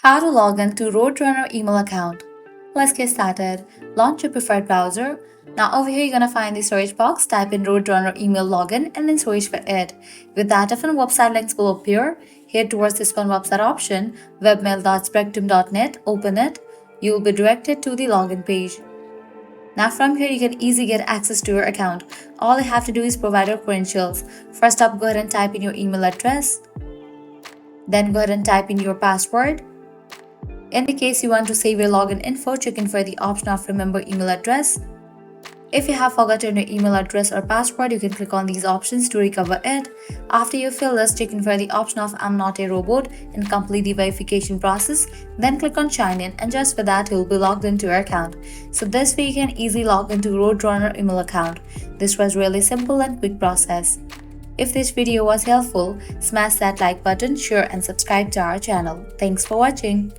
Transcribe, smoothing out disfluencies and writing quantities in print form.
How to log in to Roadrunner email account. Let's get started. Launch your preferred browser. Now over here you're gonna find the search box, type in Roadrunner email login and then search for it. With that, different website links will appear. Head towards this one website option, webmail.spectrum.net, open it. You will be directed to the login page. Now from here you can easily get access to your account. All you have to do is provide your credentials. First up, go ahead and type in your email address. Then go ahead and type in your password. In the case you want to save your login info, check in for the option of remember email address. If you have forgotten your email address or password, you can click on these options to recover it. After you fill this, check in for the option of I'm not a robot and complete the verification process. Then click on sign in, and just for that you will be logged into your account. So this way you can easily log into Roadrunner email account. This was really simple and quick process. If this video was helpful, smash that like button, share and subscribe to our channel. Thanks for watching.